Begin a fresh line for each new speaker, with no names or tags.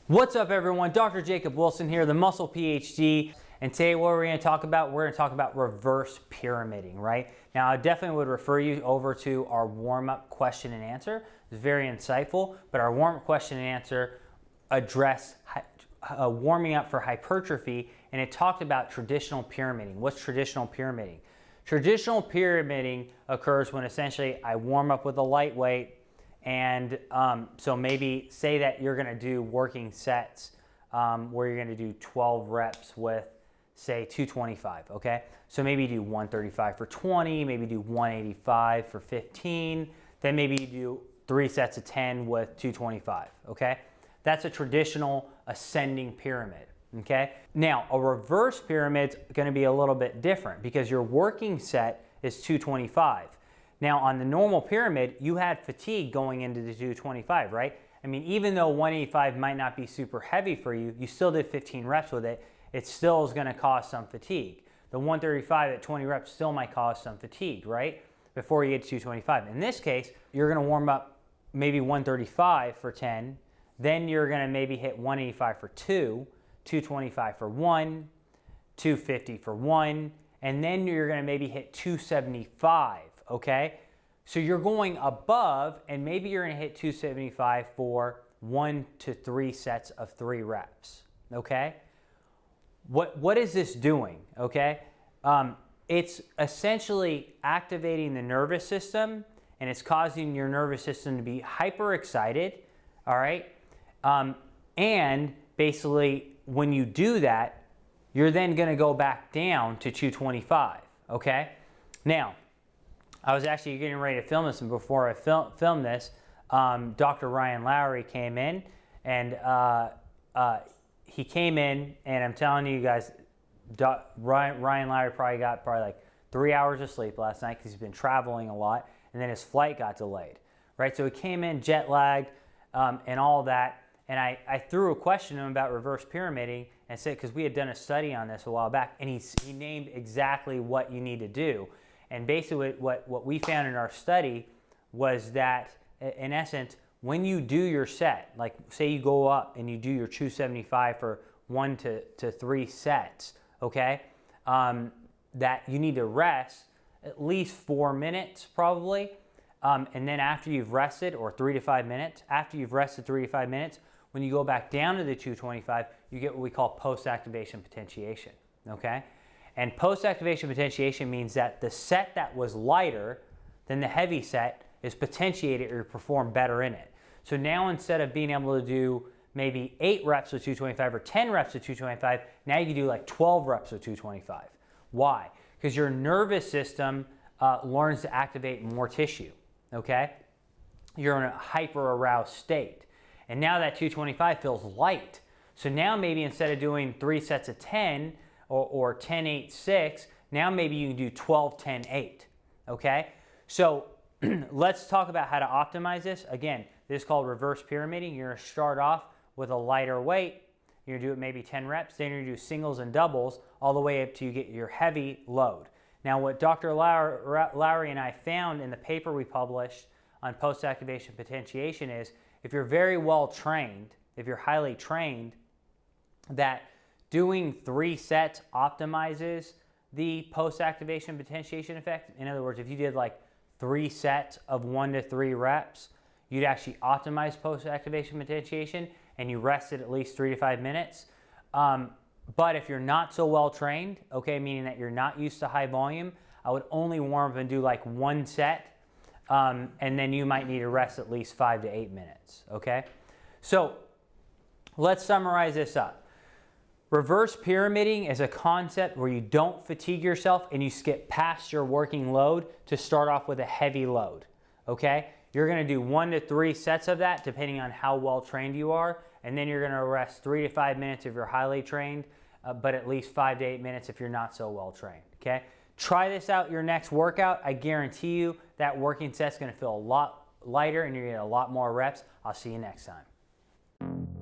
What's up everyone, Dr. Jacob Wilson here, the Muscle PhD, and today what we're going to talk about, reverse pyramiding, right? Now I definitely would refer you over to our warm-up question and answer. It's very insightful, but our warm-up question and answer address warming up for hypertrophy, and it talked about traditional pyramiding. What's traditional pyramiding? Traditional pyramiding occurs when essentially I warm up with a lightweight, and so maybe say that you're going to do working sets where you're going to do 12 reps with, say, 225, okay? So maybe you do 135 for 20, maybe do 185 for 15, then maybe you do 3 sets of 10 with 225, okay? That's a traditional ascending pyramid, okay? Now, a reverse pyramid's going to be a little bit different because your working set is 225. Now, on the normal pyramid, you had fatigue going into the 225, right? I mean, even though 185 might not be super heavy for you, you still did 15 reps with it. It still is going to cause some fatigue. The 135 at 20 reps still might cause some fatigue, right? Before you get to 225. In this case, you're going to warm up maybe 135 for 10. Then you're going to maybe hit 185 for 2, 225 for 1, 250 for 1, and then you're going to maybe hit 275. Okay, so you're going above, and maybe you're going to hit 275 for 1 to 3 sets of 3 reps. Okay, what is this doing? Okay, it's essentially activating the nervous system, and it's causing your nervous system to be hyper excited. All right, and basically when you do that, you're then going to go back down to 225. Okay, now, I was actually getting ready to film this, and before I filmed this, Dr. Ryan Lowry came in, and he came in, and I'm telling you guys, Ryan Lowry probably got like 3 hours of sleep last night because he's been traveling a lot, and then his flight got delayed, right? So he came in jet lagged and all that, and I threw a question to him about reverse pyramiding and said, because we had done a study on this a while back, and he named exactly what you need to do. And basically what we found in our study was that, in essence, when you do your set, like say you go up and you do your 275 for 1 to 3 sets, okay, that you need to rest at least 4 minutes probably. And then after you've rested, or 3 to 5 minutes, after you've rested 3 to 5 minutes, when you go back down to the 225, you get what we call post-activation potentiation, okay? And post-activation potentiation means that the set that was lighter than the heavy set is potentiated or perform better in it. So now instead of being able to do maybe 8 reps with 225 or 10 reps with 225, now you can do like 12 reps with 225. Why? Because your nervous system learns to activate more tissue, okay? You're in a hyper-aroused state. And now that 225 feels light. So now maybe instead of doing 3 sets of 10, or 10, 8, 6, now maybe you can do 12, 10, 8, okay? So let's talk about how to optimize this. Again, this is called reverse pyramiding. You're gonna start off with a lighter weight. You're gonna do it maybe 10 reps, then you're gonna do singles and doubles all the way up to you get your heavy load. Now what Dr. Lowry and I found in the paper we published on post-activation potentiation is if you're very well trained, if you're highly trained, that doing 3 sets optimizes the post-activation potentiation effect. In other words, if you did like 3 sets of 1 to 3 reps, you'd actually optimize post-activation potentiation, and you rested at least 3 to 5 minutes. But if you're not so well trained, okay, meaning that you're not used to high volume, I would only warm up and do like 1 set, and then you might need to rest at least 5 to 8 minutes, okay? So let's summarize this up. Reverse pyramiding is a concept where you don't fatigue yourself and you skip past your working load to start off with a heavy load, okay? You're gonna do 1 to 3 sets of that depending on how well trained you are, and then you're gonna rest 3 to 5 minutes if you're highly trained, but at least 5 to 8 minutes if you're not so well trained, okay? Try this out your next workout. I guarantee you that working set's gonna feel a lot lighter and you're gonna get a lot more reps. I'll see you next time.